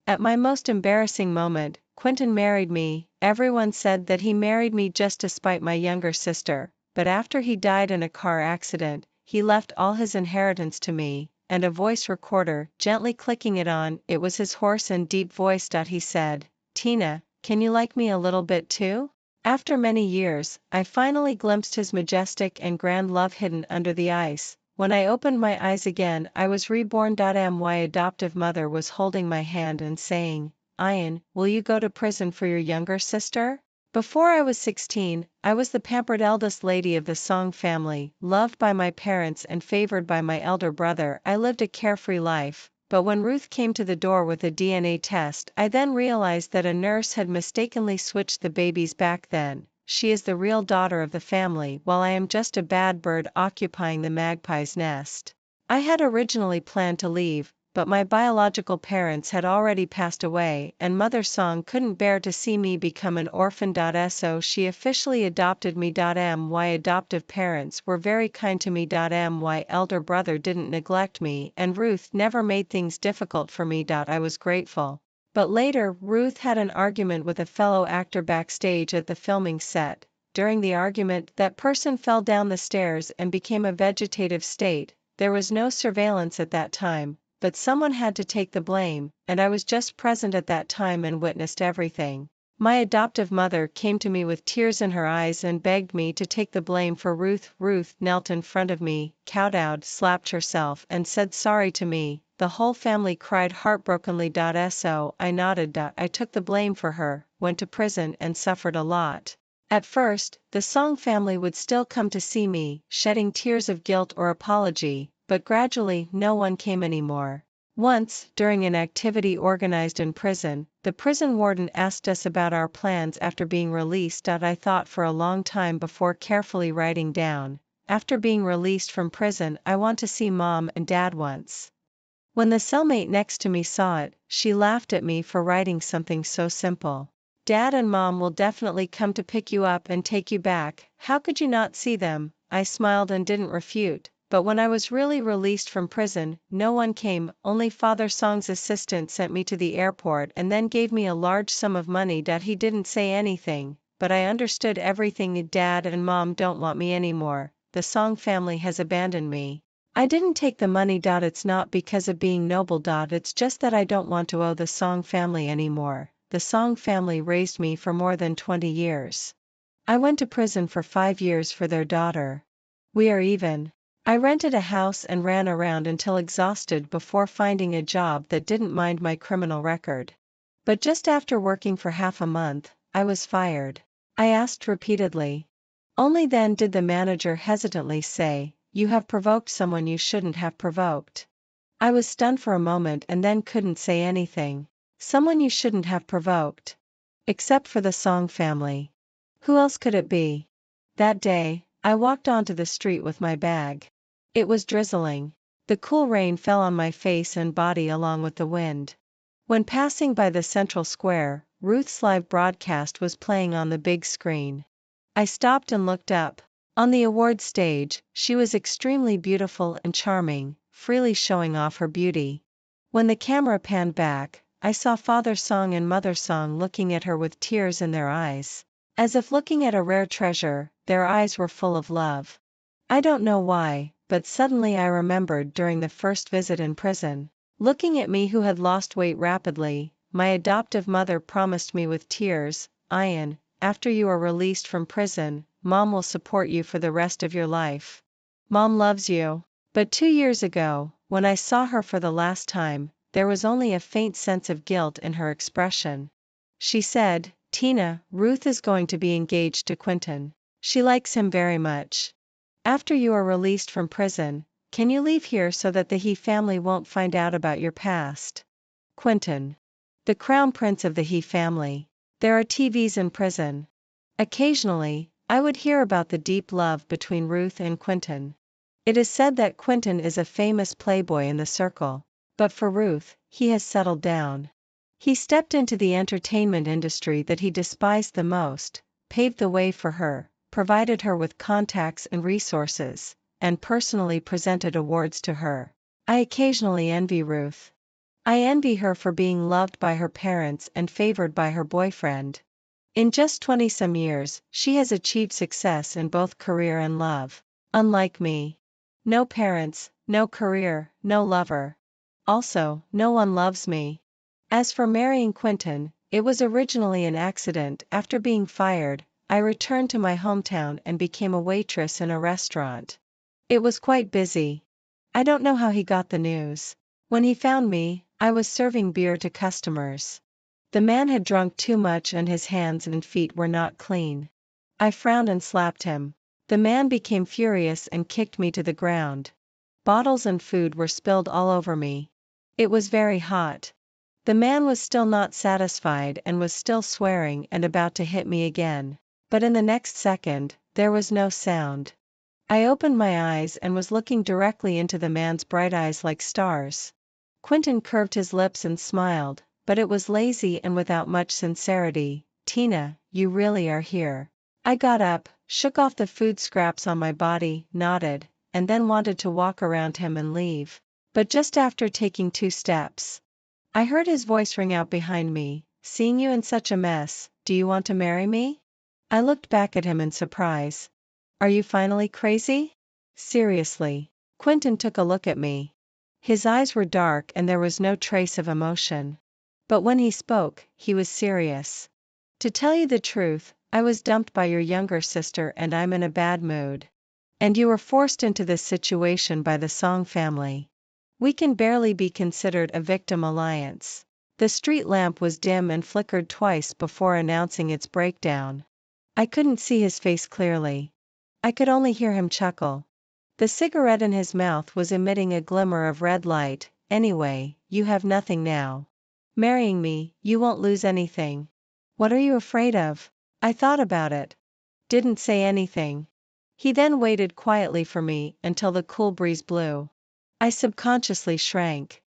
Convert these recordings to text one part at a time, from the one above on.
At my most embarrassing moment, Quentin married me. Everyone said that he married me just to spite my younger sister, but after he died in a car accident, he left all his inheritance to me, and a voice recorder, gently clicking it on, it was his hoarse and deep voice. He said, "Tina, can you like me a little bit too?" After many years, I finally glimpsed his majestic and grand love hidden under the ice. When I opened my eyes again, I was reborn. My adoptive mother was holding my hand and saying, "Ian, will you go to prison for your younger sister?" Before I was 16, I was the pampered eldest lady of the Song family, loved by my parents and favored by my elder brother. I lived a carefree life, but when Ruth came to the door with a DNA test, I then realized that a nurse had mistakenly switched the babies back then. She is the real daughter of the family, while I am just a bad bird occupying the magpie's nest. I had originally planned to leave, but my biological parents had already passed away, and Mother Song couldn't bear to see me become an orphan. So she officially adopted me. My adoptive parents were very kind to me. My elder brother didn't neglect me, and Ruth never made things difficult for me. I was grateful. But later, Ruth had an argument with a fellow actor backstage at the filming set. During the argument, that person fell down the stairs and became a vegetative state. There was no surveillance at that time, but someone had to take the blame, and I was just present at that time and witnessed everything. My adoptive mother came to me with tears in her eyes and begged me to take the blame for Ruth. Ruth knelt in front of me, kowtowed, slapped herself, and said sorry to me. The whole family cried heartbrokenly. So I nodded. I took the blame for her, went to prison, and suffered a lot. At first, the Song family would still come to see me, shedding tears of guilt or apology, but gradually no one came anymore. Once, during an activity organized in prison, the prison warden asked us about our plans after being released. I thought for a long time before carefully writing down, "After being released from prison, I want to see Mom and Dad once." When the cellmate next to me saw it, she laughed at me for writing something so simple. "Dad and Mom will definitely come to pick you up and take you back. How could you not see them?" I smiled and didn't refute. But when I was really released from prison, no one came. Only Father Song's assistant sent me to the airport and then gave me a large sum of money. He didn't say anything, but I understood everything. Dad and Mom don't want me anymore. The Song family has abandoned me. I didn't take the money. It's not because of being noble. It's just that I don't want to owe the Song family anymore. The Song family raised me for more than 20 years. I went to prison for 5 years for their daughter. We are even. I rented a house and ran around until exhausted before finding a job that didn't mind my criminal record. But just after working for half a month, I was fired. I asked repeatedly. Only then did the manager hesitantly say, "You have provoked someone you shouldn't have provoked." I was stunned for a moment and then couldn't say anything. Someone you shouldn't have provoked. Except for the Song family. Who else could it be? That day, I walked onto the street with my bag. It was drizzling. The cool rain fell on my face and body along with the wind. When passing by the central square, Ruth's live broadcast was playing on the big screen. I stopped and looked up. On the award stage, she was extremely beautiful and charming, freely showing off her beauty. When the camera panned back, I saw Father Song and Mother Song looking at her with tears in their eyes. As if looking at a rare treasure, their eyes were full of love. I don't know why, but suddenly I remembered during the first visit in prison. Looking at me who had lost weight rapidly, my adoptive mother promised me with tears, "Ian, after you are released from prison, Mom will support you for the rest of your life. Mom loves you." But 2 years ago, when I saw her for the last time, there was only a faint sense of guilt in her expression. She said, "Tina, Ruth is going to be engaged to Quentin. She likes him very much. After you are released from prison, can you leave here so that the He family won't find out about your past?" Quentin. The crown prince of the He family. There are TVs in prison. Occasionally, I would hear about the deep love between Ruth and Quentin. It is said that Quentin is a famous playboy in the circle, but for Ruth, he has settled down. He stepped into the entertainment industry that he despised the most, paved the way for her, provided her with contacts and resources, and personally presented awards to her. I occasionally envy Ruth. I envy her for being loved by her parents and favored by her boyfriend. In just 20-some years, she has achieved success in both career and love. Unlike me. No parents, no career, no lover. Also, no one loves me. As for marrying Quentin, it was originally an accident. After being fired, I returned to my hometown and became a waitress in a restaurant. It was quite busy. I don't know how he got the news. When he found me, I was serving beer to customers. The man had drunk too much and his hands and feet were not clean. I frowned and slapped him. The man became furious and kicked me to the ground. Bottles and food were spilled all over me. It was very hot. The man was still not satisfied and was still swearing and about to hit me again. But in the next second, there was no sound. I opened my eyes and was looking directly into the man's bright eyes like stars. Quentin curved his lips and smiled, but it was lazy and without much sincerity. "Tina, you really are here." I got up, shook off the food scraps on my body, nodded, and then wanted to walk around him and leave. But just after taking 2 steps, I heard his voice ring out behind me, "Seeing you in such a mess, do you want to marry me?" I looked back at him in surprise. "Are you finally crazy?" Seriously. Quentin took a look at me. His eyes were dark and there was no trace of emotion. But when he spoke, he was serious. "To tell you the truth, I was dumped by your younger sister and I'm in a bad mood. And you were forced into this situation by the Song family. We can barely be considered a victim alliance." The street lamp was dim and flickered twice before announcing its breakdown. I couldn't see his face clearly. I could only hear him chuckle. The cigarette in his mouth was emitting a glimmer of red light. "Anyway, you have nothing now. Marrying me, you won't lose anything." "What are you afraid of?" I thought about it. Didn't say anything. He then waited quietly for me until the cool breeze blew. I subconsciously shrank.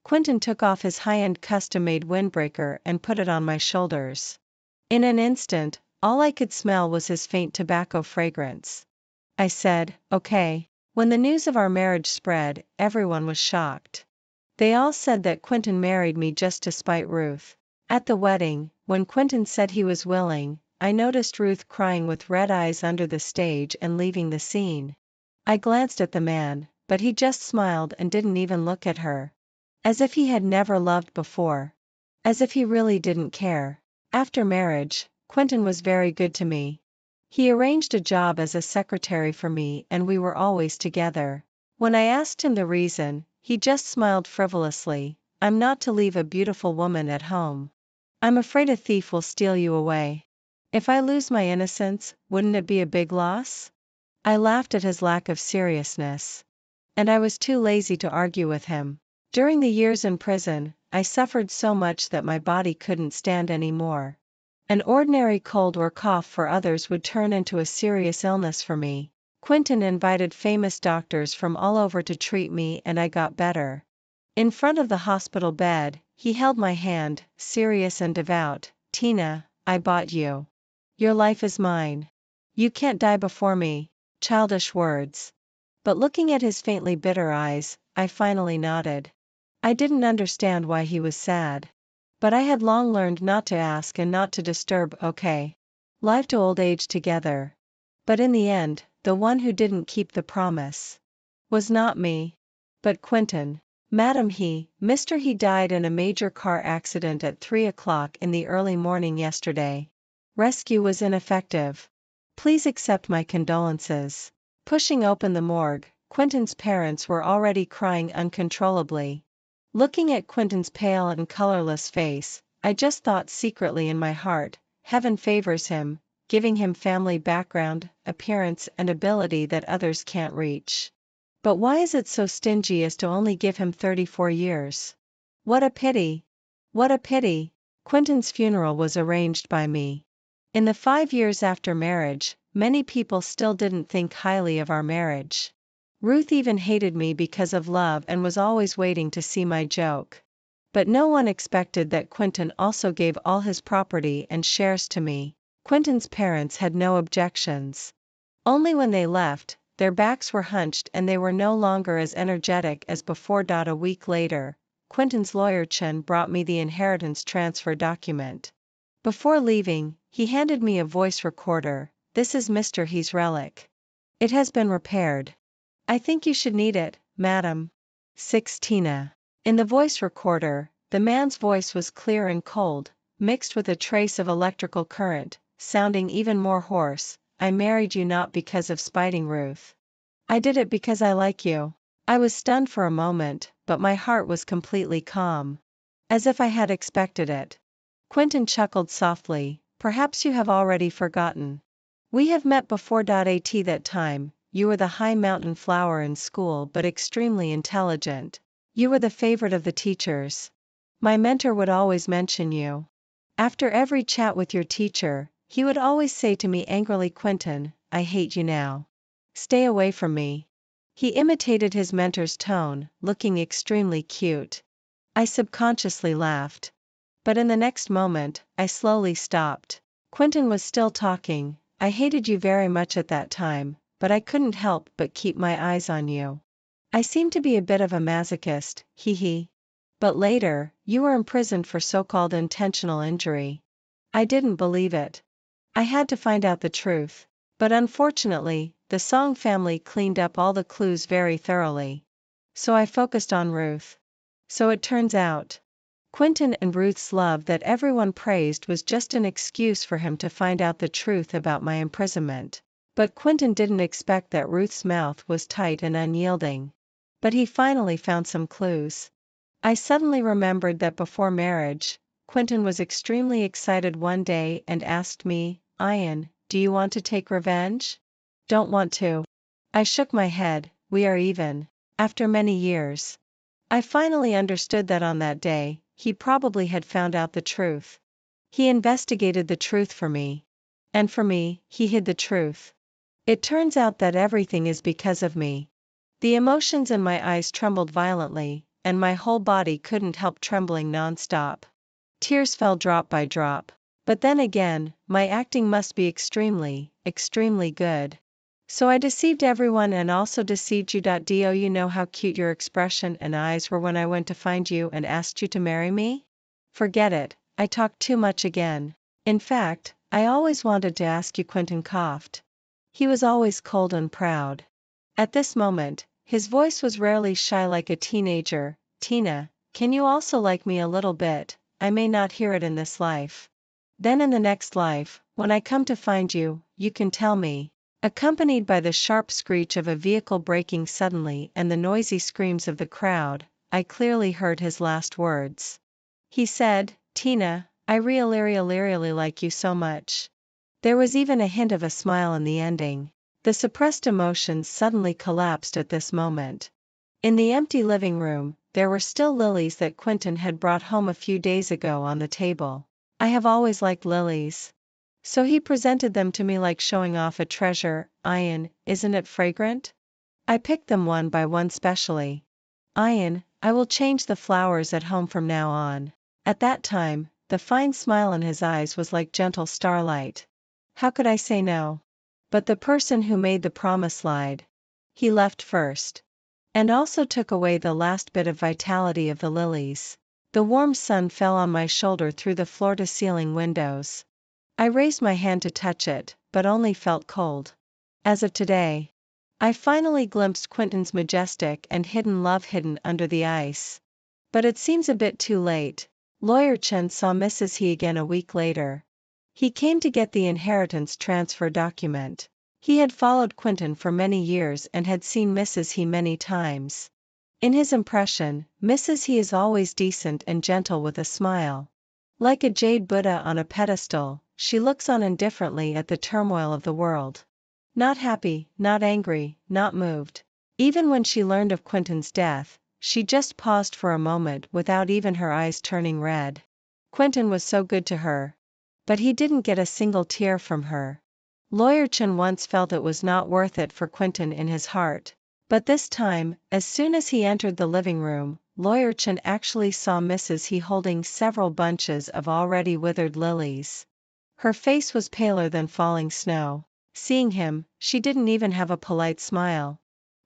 Quentin took off his high-end custom-made windbreaker and put it on my shoulders. In an instant, all I could smell was his faint tobacco fragrance. I said, "Okay." When the news of our marriage spread, everyone was shocked. They all said that Quentin married me just to spite Ruth. At the wedding, when Quentin said he was willing, I noticed Ruth crying with red eyes under the stage and leaving the scene. I glanced at the man, but he just smiled and didn't even look at her. As if he had never loved before. As if he really didn't care. After marriage, Quentin was very good to me. He arranged a job as a secretary for me and we were always together. When I asked him the reason, he just smiled frivolously. "I'm not to leave a beautiful woman at home. I'm afraid a thief will steal you away." If I lose my innocence, wouldn't it be a big loss? I laughed at his lack of seriousness. And I was too lazy to argue with him. During the years in prison, I suffered so much that my body couldn't stand anymore. An ordinary cold or cough for others would turn into a serious illness for me. Quentin invited famous doctors from all over to treat me and I got better. In front of the hospital bed, he held my hand, serious and devout. "Tina, I bought you. Your life is mine. You can't die before me." Childish words. But looking at his faintly bitter eyes, I finally nodded. I didn't understand why he was sad. But I had long learned not to ask and not to disturb. "Okay. Live to old age together." But in the end, the one who didn't keep the promise was not me, but Quentin. "Madam, Mr. He died in a major car accident at 3 o'clock in the early morning yesterday. Rescue was ineffective. Please accept my condolences." Pushing open the morgue, Quentin's parents were already crying uncontrollably. Looking at Quentin's pale and colorless face, I just thought secretly in my heart, heaven favors him, giving him family background, appearance and ability that others can't reach. But why is it so stingy as to only give him 34 years? What a pity! What a pity! Quentin's funeral was arranged by me. In the 5 years after marriage, many people still didn't think highly of our marriage. Ruth even hated me because of love and was always waiting to see my joke. But no one expected that Quentin also gave all his property and shares to me. Quentin's parents had no objections. Only when they left, their backs were hunched and they were no longer as energetic as before. A week later, Quentin's lawyer Chen brought me the inheritance transfer document. Before leaving, he handed me a voice recorder. This is Mr. He's relic. It has been repaired. I think you should need it, madam. 6 Tina. In the voice recorder, the man's voice was clear and cold, mixed with a trace of electrical current, sounding even more hoarse. I married you not because of spiting Ruth. I did it because I like you. I was stunned for a moment, but my heart was completely calm. As if I had expected it. Quentin chuckled softly. Perhaps you have already forgotten. We have met before. At that time, you were the high mountain flower in school but extremely intelligent. You were the favorite of the teachers. My mentor would always mention you. After every chat with your teacher, he would always say to me angrily, Quentin, I hate you now. Stay away from me. He imitated his mentor's tone, looking extremely cute. I subconsciously laughed. But in the next moment, I slowly stopped. Quentin was still talking. I hated you very much at that time, but I couldn't help but keep my eyes on you. I seemed to be a bit of a masochist, hee hee. But later, you were imprisoned for so-called intentional injury. I didn't believe it. I had to find out the truth. But unfortunately, the Song family cleaned up all the clues very thoroughly. So I focused on Ruth. So it turns out, Quentin and Ruth's love that everyone praised was just an excuse for him to find out the truth about my imprisonment. But Quentin didn't expect that Ruth's mouth was tight and unyielding. But he finally found some clues. I suddenly remembered that before marriage, Quentin was extremely excited one day and asked me, Ian, do you want to take revenge? Don't want to. I shook my head. We are even. After many years. I finally understood that on that day, he probably had found out the truth. He investigated the truth for me. And for me, he hid the truth. It turns out that everything is because of me. The emotions in my eyes trembled violently, and my whole body couldn't help trembling non-stop. Tears fell drop by drop. But then again, my acting must be extremely, extremely good. So I deceived everyone and also deceived you. Do you know how cute your expression and eyes were when I went to find you and asked you to marry me? Forget it, I talked too much again. In fact, I always wanted to ask you. Quentin coughed. He was always cold and proud. At this moment, his voice was rarely shy like a teenager. Tina, can you also like me a little bit? I may not hear it in this life. Then in the next life, when I come to find you, you can tell me. Accompanied by the sharp screech of a vehicle braking suddenly and the noisy screams of the crowd, I clearly heard his last words. He said, Tina, I really like you so much. There was even a hint of a smile in the ending. The suppressed emotions suddenly collapsed at this moment. In the empty living room, there were still lilies that Quentin had brought home a few days ago on the table. I have always liked lilies. So he presented them to me like showing off a treasure. Ian, isn't it fragrant? I picked them one by one specially. Ian, I will change the flowers at home from now on. At that time, the fine smile in his eyes was like gentle starlight. How could I say no? But the person who made the promise lied. He left first. And also took away the last bit of vitality of the lilies. The warm sun fell on my shoulder through the floor-to-ceiling windows. I raised my hand to touch it, but only felt cold. As of today, I finally glimpsed Quentin's majestic and hidden love hidden under the ice. But it seems a bit too late. Lawyer Chen saw Mrs. He again a week later. He came to get the inheritance transfer document. He had followed Quentin for many years and had seen Mrs. He many times. In his impression, Mrs. He is always decent and gentle with a smile. Like a jade Buddha on a pedestal, she looks on indifferently at the turmoil of the world. Not happy, not angry, not moved. Even when she learned of Quentin's death, she just paused for a moment without even her eyes turning red. Quentin was so good to her. But he didn't get a single tear from her. Lawyer Chen once felt it was not worth it for Quentin in his heart. But this time, as soon as he entered the living room, Lawyer Chen actually saw Mrs. He holding several bunches of already withered lilies. Her face was paler than falling snow. Seeing him, she didn't even have a polite smile.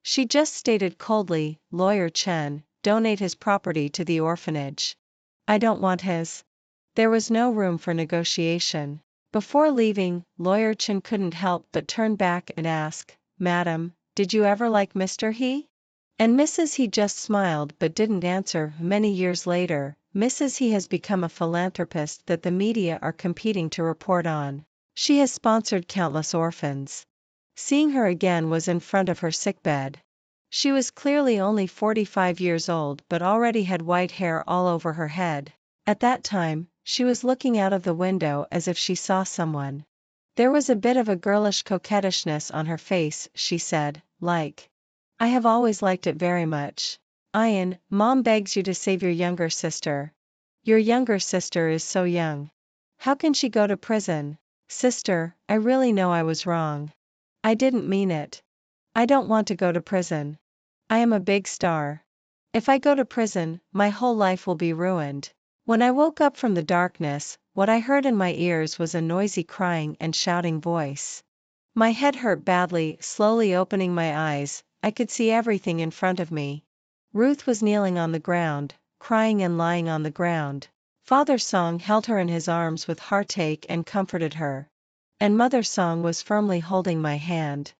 She just stated coldly, Lawyer Chen, donate his property to the orphanage. I don't want his. There was no room for negotiation. Before leaving, Lawyer Chen couldn't help but turn back and ask, "Madam, did you ever like Mr. He?" And Mrs. He just smiled but didn't answer. Many years later, Mrs. He has become a philanthropist that the media are competing to report on. She has sponsored countless orphans. Seeing her again was in front of her sickbed. She was clearly only 45 years old but already had white hair all over her head. At that time, she was looking out of the window as if she saw someone. There was a bit of a girlish coquettishness on her face. She said, like, "I have always liked it very much. Ian, Mom begs you to save your younger sister. Your younger sister is so young. How can she go to prison? Sister, I really know I was wrong. I didn't mean it. I don't want to go to prison. I am a big star. If I go to prison, my whole life will be ruined." When I woke up from the darkness, what I heard in my ears was a noisy crying and shouting voice. My head hurt badly. Slowly opening my eyes, I could see everything in front of me. Ruth was kneeling on the ground, crying and lying on the ground. Father Song held her in his arms with heartache and comforted her. And Mother Song was firmly holding my hand.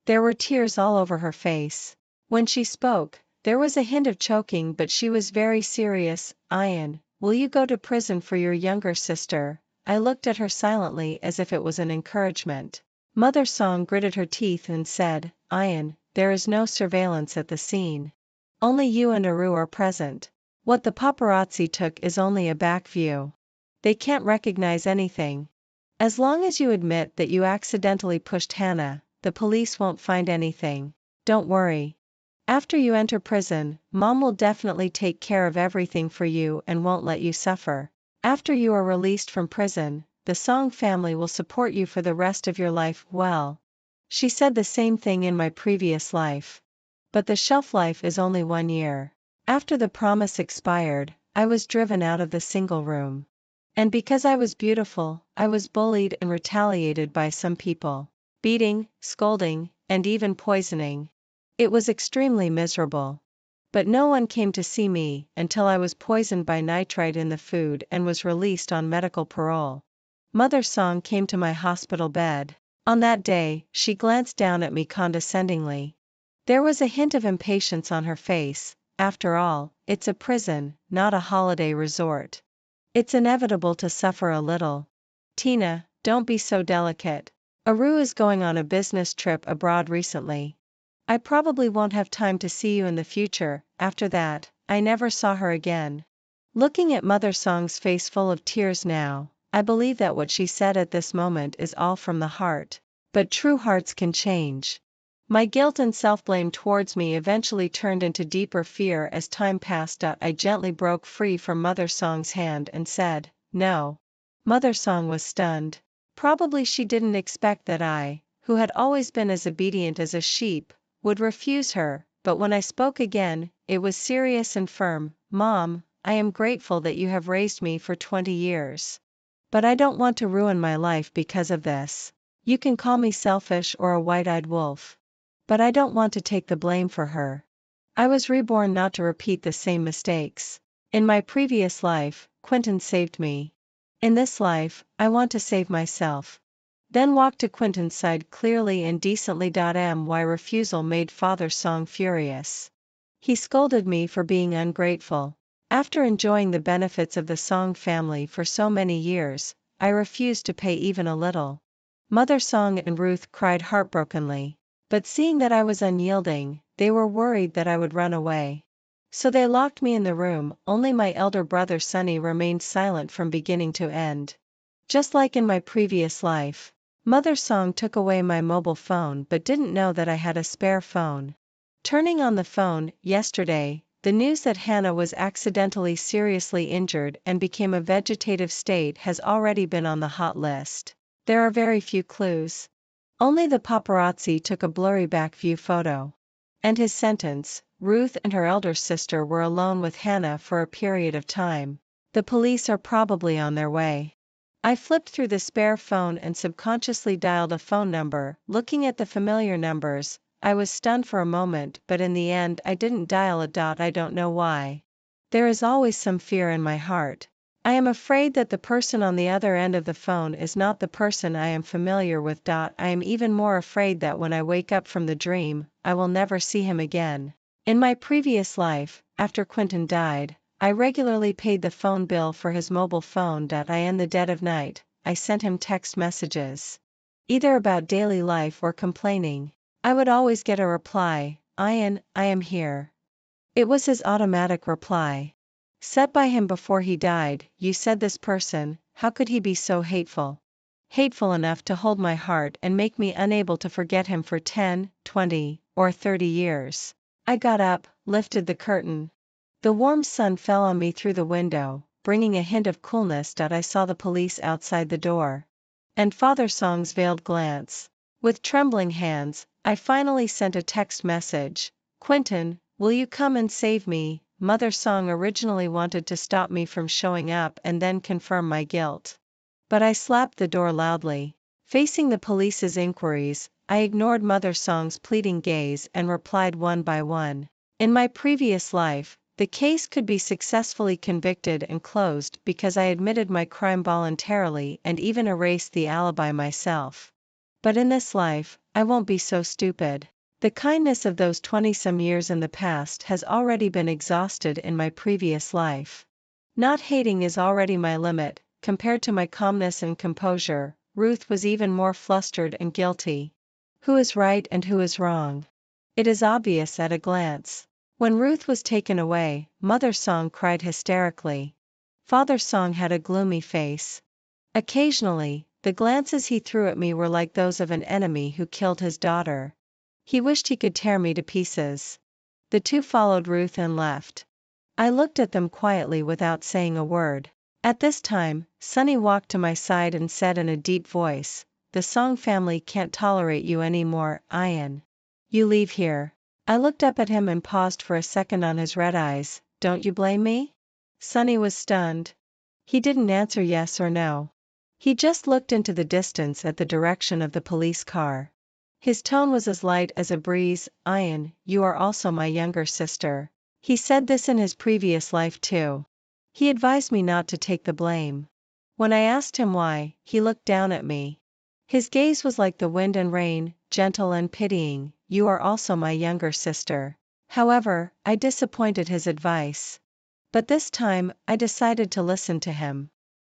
There were tears all over her face. When she spoke, there was a hint of choking but she was very serious. "Ian, will you go to prison for your younger sister?" I looked at her silently as if it was an encouragement. Mother Song gritted her teeth and said, "Ian, there is no surveillance at the scene. Only you and Aru are present. What the paparazzi took is only a back view. They can't recognize anything. As long as you admit that you accidentally pushed Hannah, the police won't find anything. Don't worry. After you enter prison, Mom will definitely take care of everything for you and won't let you suffer. After you are released from prison, the Song family will support you for the rest of your life." Well, she said the same thing in my previous life. But the shelf life is only 1 year. After the promise expired, I was driven out of the single room. And because I was beautiful, I was bullied and retaliated by some people. Beating, scolding, and even poisoning. It was extremely miserable. But no one came to see me until I was poisoned by nitrite in the food and was released on medical parole. Mother Song came to my hospital bed. On that day, she glanced down at me condescendingly. There was a hint of impatience on her face. After all, it's a prison, not a holiday resort. It's inevitable to suffer a little. Tina, don't be so delicate. Aru is going on a business trip abroad recently. I probably won't have time to see you in the future." After that, I never saw her again. Looking at Mother Song's face full of tears now, I believe that what she said at this moment is all from the heart. But true hearts can change. My guilt and self-blame towards me eventually turned into deeper fear as time passed. I gently broke free from Mother Song's hand and said, "No." Mother Song was stunned. Probably she didn't expect that I, who had always been as obedient as a sheep, would refuse her, but when I spoke again, it was serious and firm. "Mom, I am grateful that you have raised me for 20 years. But I don't want to ruin my life because of this. You can call me selfish or a white-eyed wolf. But I don't want to take the blame for her. I was reborn not to repeat the same mistakes. In my previous life, Quentin saved me. In this life, I want to save myself." Then walked to Quentin's side clearly and decently. My refusal made Father Song furious. He scolded me for being ungrateful. After enjoying the benefits of the Song family for so many years, I refused to pay even a little. Mother Song and Ruth cried heartbrokenly. But seeing that I was unyielding, they were worried that I would run away. So they locked me in the room. Only my elder brother Sonny remained silent from beginning to end. Just like in my previous life. Mother Song took away my mobile phone but didn't know that I had a spare phone. Turning on the phone, yesterday, the news that Hannah was accidentally seriously injured and became a vegetative state has already been on the hot list. There are very few clues. Only the paparazzi took a blurry back view photo. And his sentence, Ruth and her elder sister were alone with Hannah for a period of time. The police are probably on their way. I flipped through the spare phone and subconsciously dialed a phone number. Looking at the familiar numbers, I was stunned for a moment, but in the end I didn't dial a dot. I don't know why. There is always some fear in my heart. I am afraid that the person on the other end of the phone is not the person I am familiar with. I am even more afraid that when I wake up from the dream, I will never see him again. In my previous life, after Quentin died, I regularly paid the phone bill for his mobile phone. In the dead of night, I sent him text messages. Either about daily life or complaining. I would always get a reply, Ian, I am here. It was his automatic reply. Said by him before he died, you said this person, how could he be so hateful? Hateful enough to hold my heart and make me unable to forget him for 10, 20, or 30 years. I got up, lifted the curtain. The warm sun fell on me through the window, bringing a hint of coolness. I saw the police outside the door. And Father Song's veiled glance. With trembling hands, I finally sent a text message. Quentin, will you come and save me? Mother Song originally wanted to stop me from showing up and then confirm my guilt. But I slapped the door loudly. Facing the police's inquiries, I ignored Mother Song's pleading gaze and replied one by one. In my previous life, the case could be successfully convicted and closed because I admitted my crime voluntarily and even erased the alibi myself. But in this life, I won't be so stupid. The kindness of those 20-some years in the past has already been exhausted in my previous life. Not hating is already my limit. Compared to my calmness and composure, Ruth was even more flustered and guilty. Who is right and who is wrong? It is obvious at a glance. When Ruth was taken away, Mother Song cried hysterically. Father Song had a gloomy face. Occasionally, the glances he threw at me were like those of an enemy who killed his daughter. He wished he could tear me to pieces. The two followed Ruth and left. I looked at them quietly without saying a word. At this time, Sonny walked to my side and said in a deep voice, the Song family can't tolerate you anymore, Ian. You leave here. I looked up at him and paused for a second on his red eyes. Don't you blame me? Sonny was stunned. He didn't answer yes or no. He just looked into the distance at the direction of the police car. His tone was as light as a breeze. Ian, you are also my younger sister. He said this in his previous life too. He advised me not to take the blame. When I asked him why, he looked down at me. His gaze was like the wind and rain, gentle and pitying. You are also my younger sister. However, I disappointed his advice. But this time, I decided to listen to him.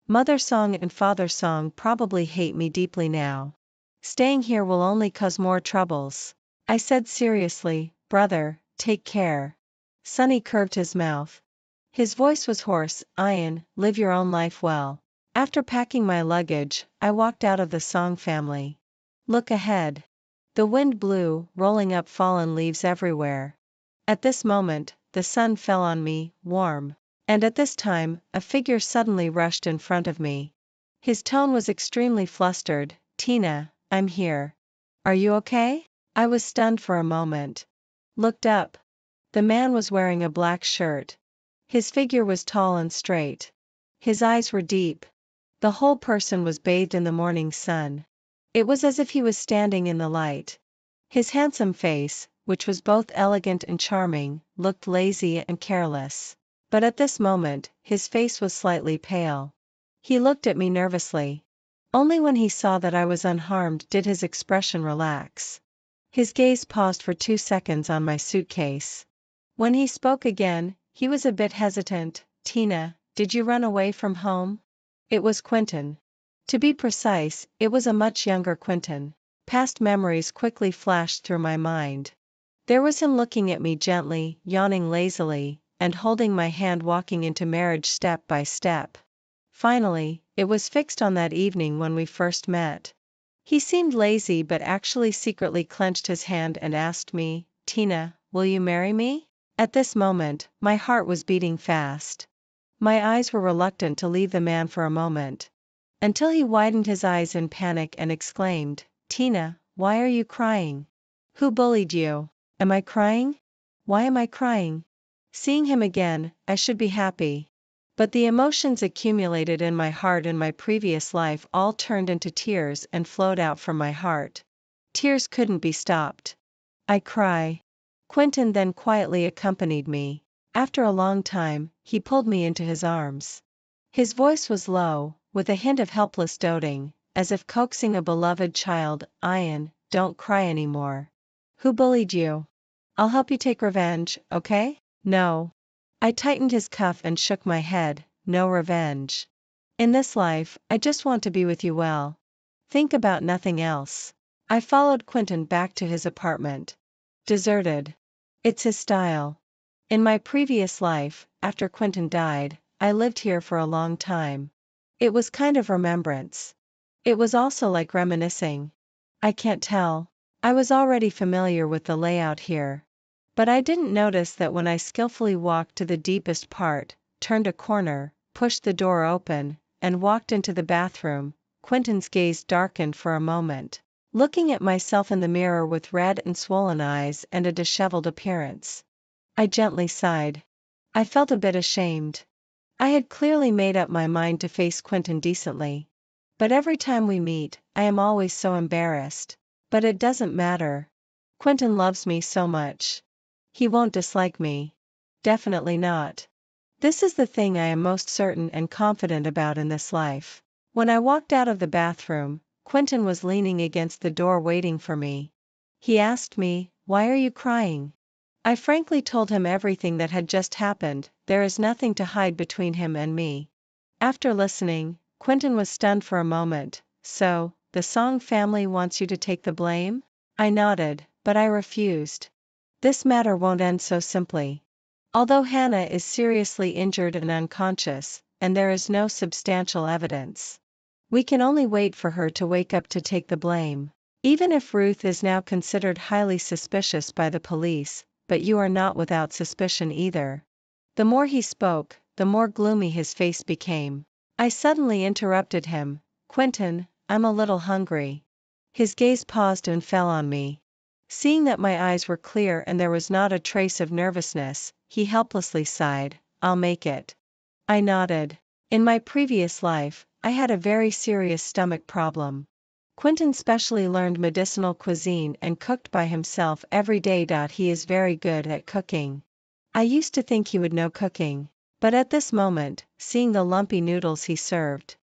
Mother Song and Father Song probably hate me deeply now. Staying here will only cause more troubles. I said seriously, brother, take care. Sonny curved his mouth. His voice was hoarse. Ian, live your own life well. After packing my luggage, I walked out of the Song family. Look ahead. The wind blew, rolling up fallen leaves everywhere. At this moment, the sun fell on me, warm. And at this time, a figure suddenly rushed in front of me. His tone was extremely flustered. Tina, I'm here. Are you okay? I was stunned for a moment. Looked up. The man was wearing a black shirt. His figure was tall and straight. His eyes were deep. The whole person was bathed in the morning sun. It was as if he was standing in the light. His handsome face, which was both elegant and charming, looked lazy and careless. But at this moment, his face was slightly pale. He looked at me nervously. Only when he saw that I was unharmed did his expression relax. His gaze paused for 2 seconds on my suitcase. When he spoke again, he was a bit hesitant. Tina, did you run away from home? It was Quentin. To be precise, it was a much younger Quentin. Past memories quickly flashed through my mind. There was him looking at me gently, yawning lazily, and holding my hand walking into marriage step by step. Finally, it was fixed on that evening when we first met. He seemed lazy but actually secretly clenched his hand and asked me, Tina, will you marry me? At this moment, my heart was beating fast. My eyes were reluctant to leave the man for a moment. Until he widened his eyes in panic and exclaimed, Tina, why are you crying? Who bullied you? Am I crying? Why am I crying? Seeing him again, I should be happy. But the emotions accumulated in my heart in my previous life all turned into tears and flowed out from my heart. Tears couldn't be stopped. I cry. Quentin then quietly accompanied me. After a long time, he pulled me into his arms. His voice was low, with a hint of helpless doting, as if coaxing a beloved child. Ian, don't cry anymore. Who bullied you? I'll help you take revenge, okay? No. I tightened his cuff and shook my head. No revenge. In this life, I just want to be with you well. Think about nothing else. I followed Quentin back to his apartment. Deserted. It's his style. In my previous life, after Quentin died, I lived here for a long time. It was kind of remembrance. It was also like reminiscing. I can't tell. I was already familiar with the layout here. But I didn't notice that when I skillfully walked to the deepest part, turned a corner, pushed the door open, and walked into the bathroom, Quentin's gaze darkened for a moment. Looking at myself in the mirror with red and swollen eyes and a disheveled appearance. I gently sighed. I felt a bit ashamed. I had clearly made up my mind to face Quentin decently. But every time we meet, I am always so embarrassed. But it doesn't matter. Quentin loves me so much. He won't dislike me. Definitely not. This is the thing I am most certain and confident about in this life. When I walked out of the bathroom, Quentin was leaning against the door waiting for me. He asked me, "Why are you crying?" I frankly told him everything that had just happened. There is nothing to hide between him and me. After listening, Quentin was stunned for a moment. So, the Song family wants you to take the blame? I nodded, but I refused. This matter won't end so simply. Although Hannah is seriously injured and unconscious, and there is no substantial evidence, we can only wait for her to wake up to take the blame. Even if Ruth is now considered highly suspicious by the police, but you are not without suspicion either. The more he spoke, the more gloomy his face became. I suddenly interrupted him. Quentin, I'm a little hungry. His gaze paused and fell on me. Seeing that my eyes were clear and there was not a trace of nervousness, he helplessly sighed, I'll make it. I nodded. In my previous life, I had a very serious stomach problem. Quentin specially learned medicinal cuisine and cooked by himself every day. He is very good at cooking. I used to think he would know cooking. But at this moment, seeing the lumpy noodles he served,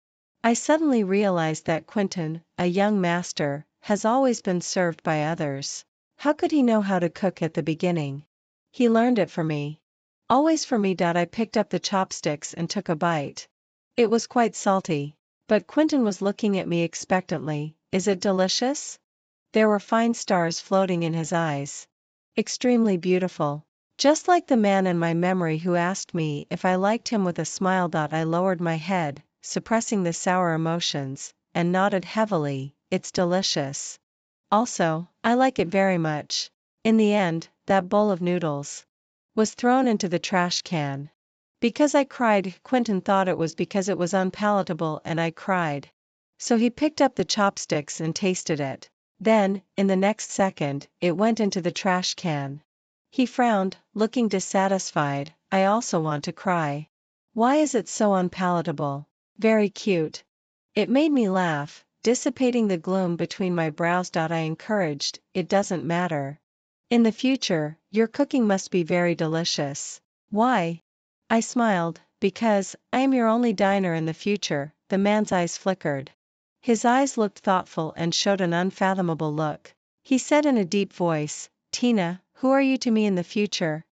I suddenly realized that Quentin, a young master, has always been served by others. How could he know how to cook at the beginning? He learned it for me. Always for me. I picked up the chopsticks and took a bite. It was quite salty. But Quentin was looking at me expectantly. Is it delicious? There were fine stars floating in his eyes. Extremely beautiful. Just like the man in my memory who asked me if I liked him with a smile. I lowered my head, suppressing the sour emotions, and nodded heavily. It's delicious. Also, I like it very much. In the end, that bowl of noodles was thrown into the trash can. Because I cried, Quentin thought it was because it was unpalatable and I cried. So he picked up the chopsticks and tasted it. Then, in the next second, it went into the trash can. He frowned, looking dissatisfied. I also want to cry. Why is it so unpalatable? Very cute. It made me laugh, dissipating the gloom between my brows. I encouraged, it doesn't matter. In the future, your cooking must be very delicious. Why? I smiled, because I am your only diner in the future. The man's eyes flickered. His eyes looked thoughtful and showed an unfathomable look. He said in a deep voice, Tina, who are you to me in the future?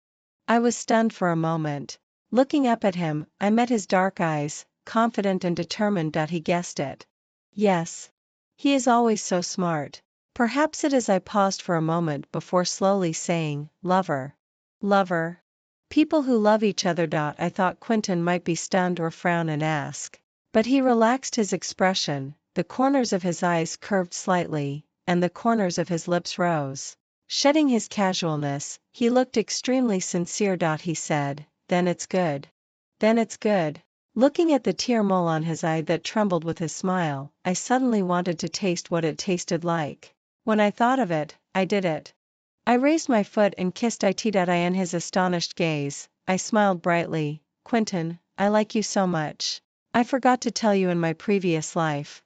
I was stunned for a moment. Looking up at him, I met his dark eyes, confident and determined. He guessed it. Yes. He is always so smart. Perhaps it is. I paused for a moment before slowly saying, lover. Lover. People who love each other. I thought Quentin might be stunned or frown and ask. But he relaxed his expression, the corners of his eyes curved slightly, and the corners of his lips rose. Shedding his casualness, he looked extremely sincere. He said, then it's good. Then it's good. Looking at the tear mole on his eye that trembled with his smile, I suddenly wanted to taste what it tasted like. When I thought of it, I did it. I raised my foot and kissed it. In his astonished gaze, I smiled brightly. Quentin, I like you so much. I forgot to tell you in my previous life.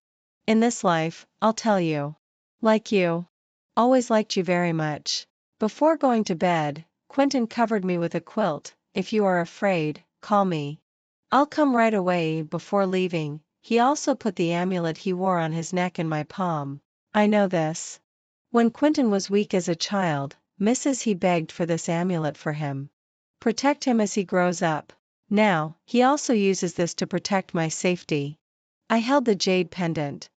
In this life, I'll tell you. Like you. Always liked you very much. Before going to bed, Quentin covered me with a quilt. If you are afraid, call me. I'll come right away. Before leaving, he also put the amulet he wore on his neck in my palm. I know this. When Quentin was weak as a child, Mrs. He begged for this amulet for him. Protect him as he grows up. Now, he also uses this to protect my safety. I held the jade pendant.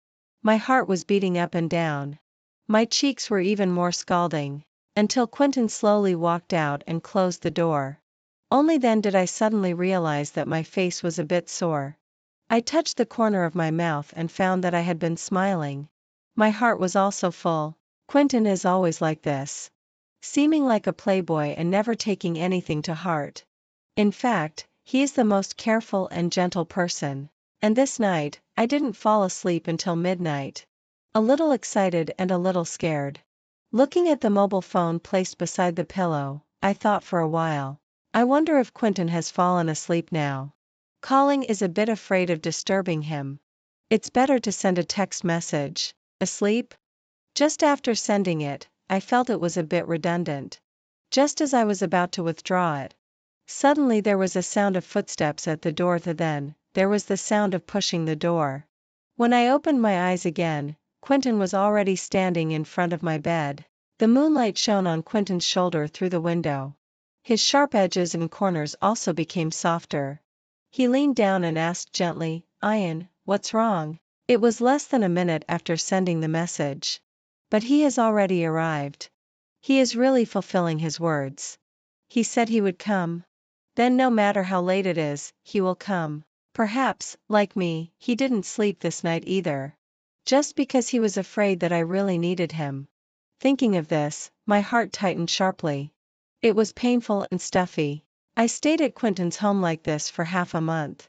My heart was beating up and down. My cheeks were even more scalding. Until Quentin slowly walked out and closed the door. Only then did I suddenly realize that my face was a bit sore. I touched the corner of my mouth and found that I had been smiling. My heart was also full. Quentin is always like this. Seeming like a playboy and never taking anything to heart. In fact, he is the most careful and gentle person. And this night, I didn't fall asleep until midnight. A little excited and a little scared. Looking at the mobile phone placed beside the pillow, I thought for a while. I wonder if Quentin has fallen asleep now. Calling is a bit afraid of disturbing him. It's better to send a text message. Asleep? Just after sending it, I felt it was a bit redundant. Just as I was about to withdraw it, suddenly there was a sound of footsteps at the door. Then, there was the sound of pushing the door. When I opened my eyes again, Quentin was already standing in front of my bed. The moonlight shone on Quentin's shoulder through the window. His sharp edges and corners also became softer. He leaned down and asked gently, "Ian, what's wrong?" It was less than a minute after sending the message. But he has already arrived. He is really fulfilling his words. He said he would come. Then no matter how late it is, he will come. Perhaps, like me, he didn't sleep this night either. Just because he was afraid that I really needed him. Thinking of this, my heart tightened sharply. It was painful and stuffy. I stayed at Quentin's home like this for half a month.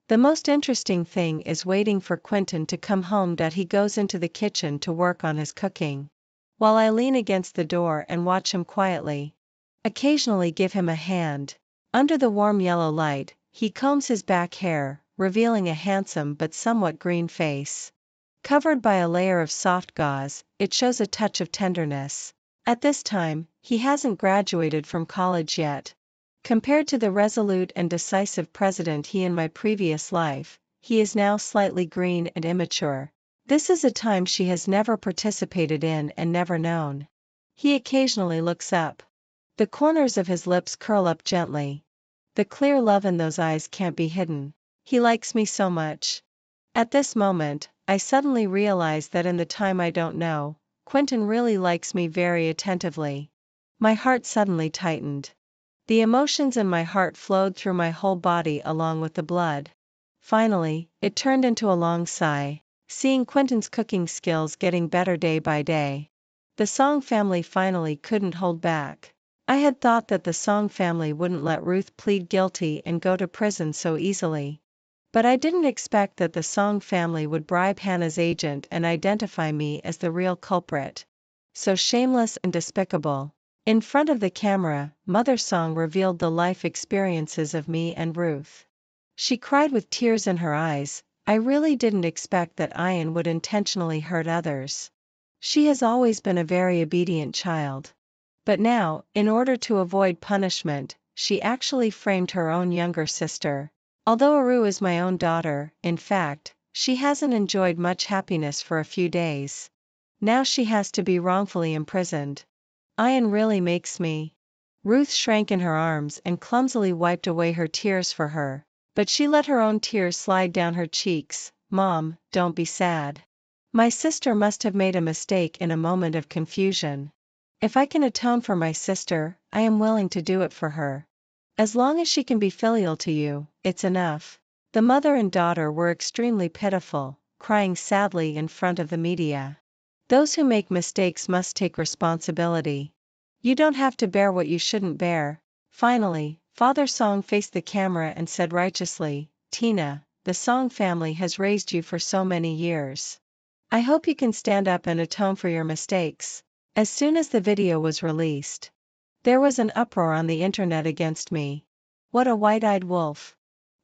The most interesting thing is waiting for Quentin to come home. He goes into the kitchen to work on his cooking. While I lean against the door and watch him quietly. Occasionally give him a hand. Under the warm yellow light, he combs his back hair, revealing a handsome but somewhat green face. Covered by a layer of soft gauze, it shows a touch of tenderness. At this time, he hasn't graduated from college yet. Compared to the resolute and decisive president he in my previous life, he is now slightly green and immature. This is a time she has never participated in and never known. He occasionally looks up. The corners of his lips curl up gently. The clear love in those eyes can't be hidden. He likes me so much. At this moment, I suddenly realize that in the time I don't know, Quentin really likes me very attentively. My heart suddenly tightened. The emotions in my heart flowed through my whole body along with the blood. Finally, it turned into a long sigh, seeing Quentin's cooking skills getting better day by day. The Song family finally couldn't hold back. I had thought that the Song family wouldn't let Ruth plead guilty and go to prison so easily. But I didn't expect that the Song family would bribe Hannah's agent and identify me as the real culprit. So shameless and despicable. In front of the camera, Mother Song revealed the life experiences of me and Ruth. She cried with tears in her eyes. I really didn't expect that Ian would intentionally hurt others. She has always been a very obedient child. But now, in order to avoid punishment, she actually framed her own younger sister. Although Aru is my own daughter, in fact, she hasn't enjoyed much happiness for a few days. Now she has to be wrongfully imprisoned. Ian really makes me. Ruth shrank in her arms and clumsily wiped away her tears for her. But she let her own tears slide down her cheeks. Mom, don't be sad. My sister must have made a mistake in a moment of confusion. If I can atone for my sister, I am willing to do it for her. As long as she can be filial to you, it's enough. The mother and daughter were extremely pitiful, crying sadly in front of the media. Those who make mistakes must take responsibility. You don't have to bear what you shouldn't bear. Finally, Father Song faced the camera and said righteously, Tina, the Song family has raised you for so many years. I hope you can stand up and atone for your mistakes. As soon as the video was released, there was an uproar on the internet against me. What a white-eyed wolf.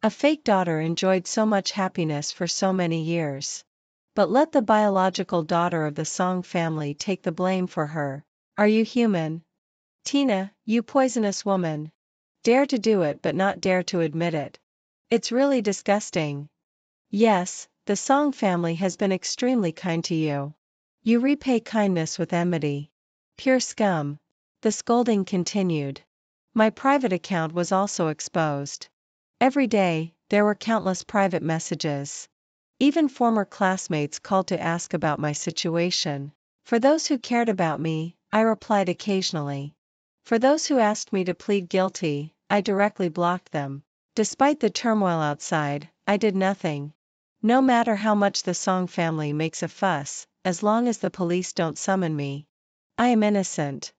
A fake daughter enjoyed so much happiness for so many years. But let the biological daughter of the Song family take the blame for her. Are you human? Tina, you poisonous woman. Dare to do it but not dare to admit it. It's really disgusting. Yes, the Song family has been extremely kind to you. You repay kindness with enmity. Pure scum. The scolding continued. My private account was also exposed. Every day, there were countless private messages. Even former classmates called to ask about my situation. For those who cared about me, I replied occasionally. For those who asked me to plead guilty, I directly blocked them. Despite the turmoil outside, I did nothing. No matter how much the Song family makes a fuss, as long as the police don't summon me, I am innocent.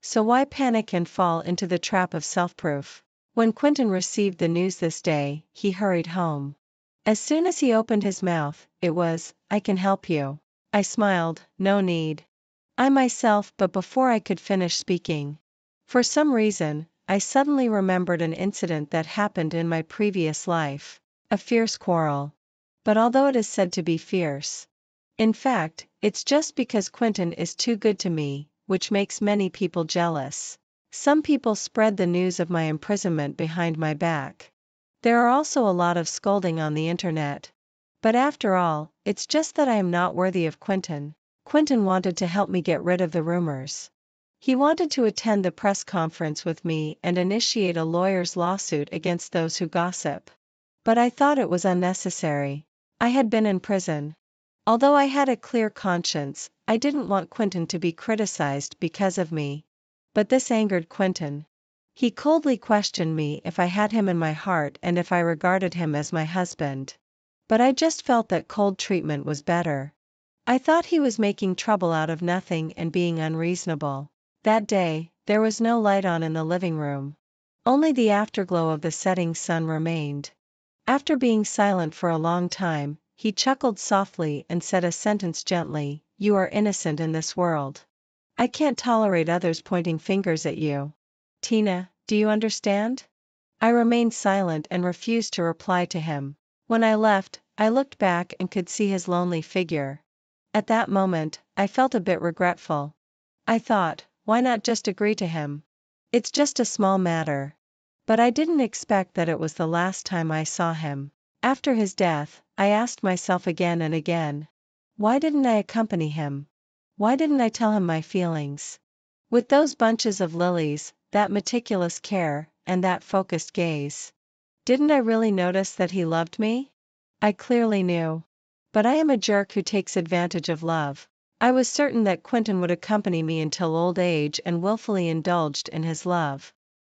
So why panic and fall into the trap of self-proof? When Quentin received the news this day, he hurried home. As soon as he opened his mouth, it was, "I can help you." I smiled, no need. I myself, but before I could finish speaking, for some reason, I suddenly remembered an incident that happened in my previous life. A fierce quarrel. But although it is said to be fierce, in fact, it's just because Quentin is too good to me, which makes many people jealous. Some people spread the news of my imprisonment behind my back. There are also a lot of scolding on the internet. But after all, it's just that I am not worthy of Quentin. Quentin wanted to help me get rid of the rumors. He wanted to attend the press conference with me and initiate a lawyer's lawsuit against those who gossip. But I thought it was unnecessary. I had been in prison. Although I had a clear conscience, I didn't want Quentin to be criticized because of me. But this angered Quentin. He coldly questioned me if I had him in my heart and if I regarded him as my husband. But I just felt that cold treatment was better. I thought he was making trouble out of nothing and being unreasonable. That day, there was no light on in the living room. Only the afterglow of the setting sun remained. After being silent for a long time, he chuckled softly and said a sentence gently, "You are innocent in this world. I can't tolerate others pointing fingers at you. Tina, do you understand?" I remained silent and refused to reply to him. When I left, I looked back and could see his lonely figure. At that moment, I felt a bit regretful. I thought, why not just agree to him? It's just a small matter. But I didn't expect that it was the last time I saw him. After his death, I asked myself again and again, why didn't I accompany him? Why didn't I tell him my feelings? With those bunches of lilies, that meticulous care, and that focused gaze. Didn't I really notice that he loved me? I clearly knew. But I am a jerk who takes advantage of love. I was certain that Quentin would accompany me until old age and willfully indulged in his love.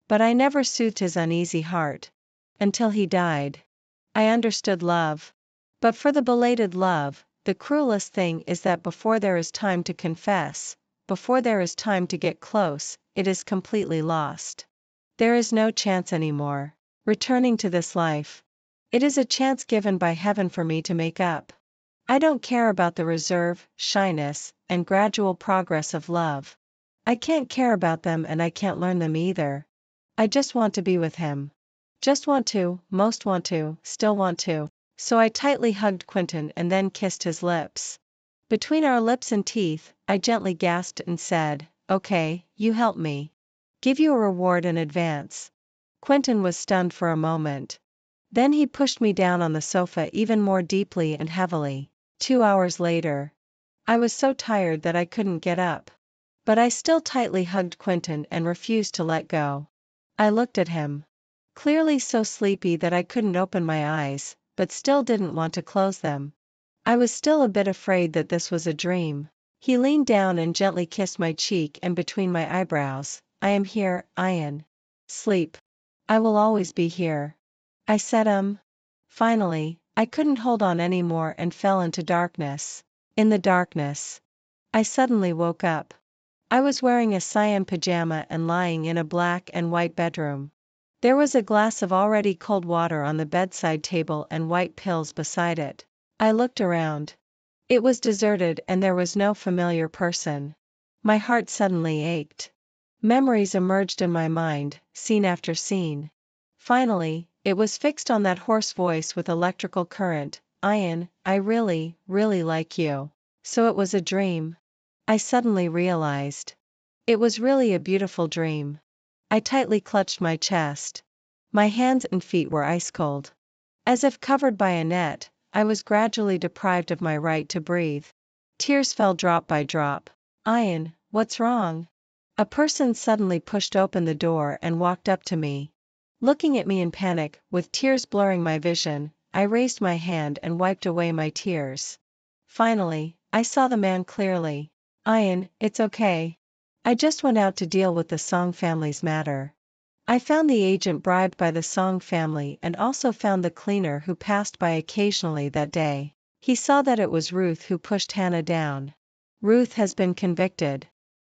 But I never soothed his uneasy heart. Until he died. I understood love. But for the belated love, the cruelest thing is that before there is time to confess, before there is time to get close, it is completely lost. There is no chance anymore. Returning to this life. It is a chance given by heaven for me to make up. I don't care about the reserve, shyness, and gradual progress of love. I can't care about them and I can't learn them either. I just want to be with him. Just want to, most want to, still want to. So I tightly hugged Quentin and then kissed his lips. Between our lips and teeth, I gently gasped and said, "Okay, you help me. Give you a reward in advance." Quentin was stunned for a moment. Then he pushed me down on the sofa even more deeply and heavily. 2 hours later. I was so tired that I couldn't get up. But I still tightly hugged Quentin and refused to let go. I looked at him. Clearly so sleepy that I couldn't open my eyes, but still didn't want to close them. I was still a bit afraid that this was a dream. He leaned down and gently kissed my cheek and between my eyebrows. "I am here, Ian. Sleep. I will always be here." I said Finally, I couldn't hold on anymore and fell into darkness. In the darkness, I suddenly woke up. I was wearing a cyan pajama and lying in a black and white bedroom. There was a glass of already cold water on the bedside table and white pills beside it. I looked around. It was deserted and there was no familiar person. My heart suddenly ached. Memories emerged in my mind, scene after scene. Finally, it was fixed on that hoarse voice with electrical current. "Ian, I really, really like you." So it was a dream. I suddenly realized. It was really a beautiful dream. I tightly clutched my chest. My hands and feet were ice cold. As if covered by a net, I was gradually deprived of my right to breathe. Tears fell drop by drop. Ian, what's wrong? A person suddenly pushed open the door and walked up to me. Looking at me in panic, with tears blurring my vision, I raised my hand and wiped away my tears. Finally, I saw the man clearly. Ian, it's okay. I just went out to deal with the Song family's matter. I found the agent bribed by the Song family and also found the cleaner who passed by occasionally that day. He saw that it was Ruth who pushed Hannah down. Ruth has been convicted.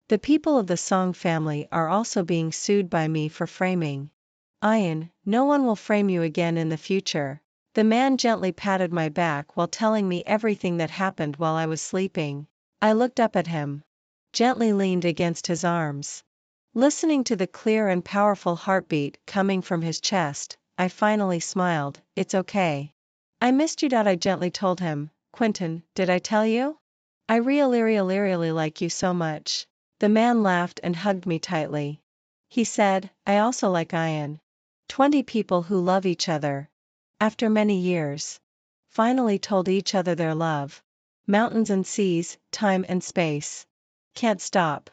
The people of the Song family are also being sued by me for framing. Ian, no one will frame you again in the future. The man gently patted my back while telling me everything that happened while I was sleeping. I looked up at him. Gently leaned against his arms. Listening to the clear and powerful heartbeat coming from his chest, I finally smiled. It's okay. I missed you. I gently told him. Quentin, did I tell you? I really like you so much. The man laughed and hugged me tightly. He said, I also like Ian. 20 people who love each other. After many years. Finally told each other their love. Mountains and seas, time and space. Can't stop.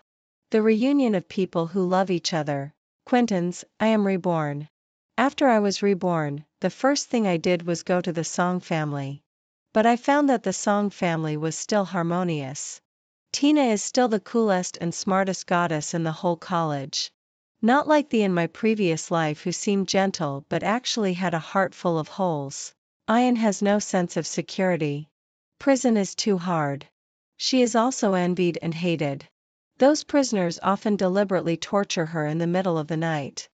The reunion of people who love each other. Quentin's, I am reborn. After I was reborn, the first thing I did was go to the Song family. But I found that the Song family was still harmonious. Tina is still the coolest and smartest goddess in the whole college. Not like the in my previous life who seemed gentle but actually had a heart full of holes. Ian has no sense of security. Prison is too hard. She is also envied and hated. Those prisoners often deliberately torture her in the middle of the night.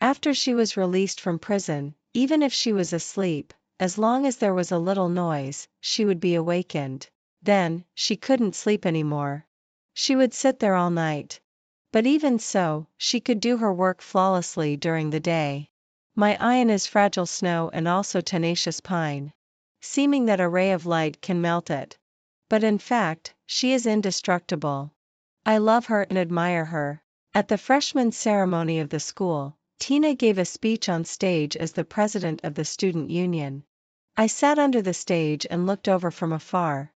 After she was released from prison, even if she was asleep, as long as there was a little noise, she would be awakened. Then, she couldn't sleep anymore. She would sit there all night. But even so, she could do her work flawlessly during the day. My Ian is fragile snow and also tenacious pine. Seeming that a ray of light can melt it. But in fact, she is indestructible. I love her and admire her. At the freshman ceremony of the school, Tina gave a speech on stage as the president of the student union. I sat under the stage and looked over from afar.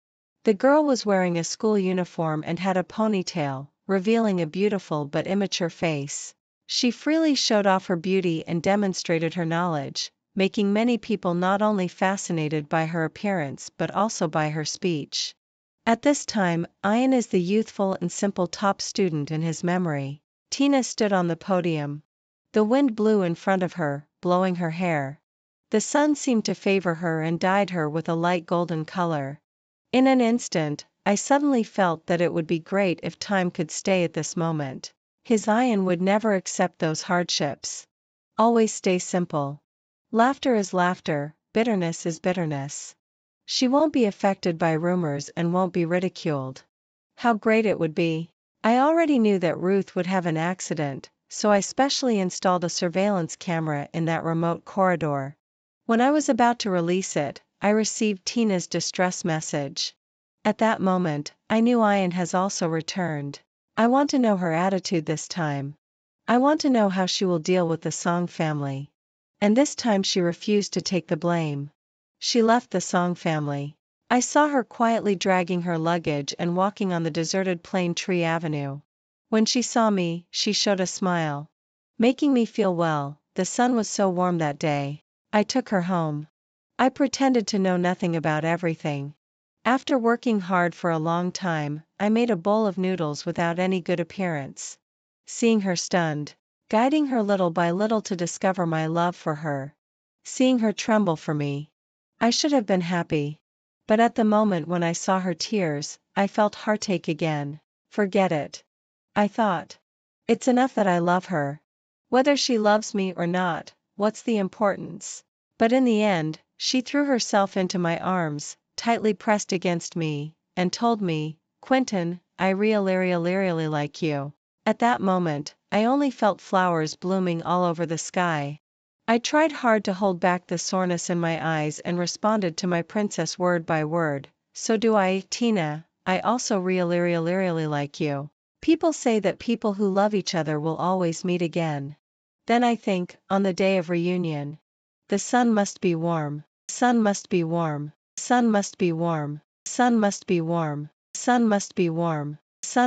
The girl was wearing a school uniform and had a ponytail, revealing a beautiful but immature face. She freely showed off her beauty and demonstrated her knowledge, making many people not only fascinated by her appearance but also by her speech. At this time, Ian is the youthful and simple top student in his memory. Tina stood on the podium. The wind blew in front of her, blowing her hair. The sun seemed to favor her and dyed her with a light golden color. In an instant, I suddenly felt that it would be great if time could stay at this moment. His Ian would never accept those hardships. Always stay simple. Laughter is laughter, bitterness is bitterness. She won't be affected by rumors and won't be ridiculed. How great it would be. I already knew that Ruth would have an accident, so I specially installed a surveillance camera in that remote corridor. When I was about to release it, I received Tina's distress message. At that moment, I knew Ian has also returned. I want to know her attitude this time. I want to know how she will deal with the Song family. And this time she refused to take the blame. She left the Song family. I saw her quietly dragging her luggage and walking on the deserted Plane Tree Avenue. When she saw me, she showed a smile. Making me feel well, the sun was so warm that day. I took her home. I pretended to know nothing about everything. After working hard for a long time, I made a bowl of noodles without any good appearance. Seeing her stunned. Guiding her little by little to discover my love for her. Seeing her tremble for me. I should have been happy. But at the moment when I saw her tears, I felt heartache again. Forget it. I thought. It's enough that I love her. Whether she loves me or not, what's the importance? But in the end, she threw herself into my arms, tightly pressed against me, and told me, Quentin, I really like you. At that moment, I only felt flowers blooming all over the sky. I tried hard to hold back the soreness in my eyes and responded to my princess word by word. So do I, Tina, I also really like you. People say that people who love each other will always meet again. Then I think, on the day of reunion, the sun must be warm, sun must be warm, sun must be warm, sun must be warm, sun must be warm.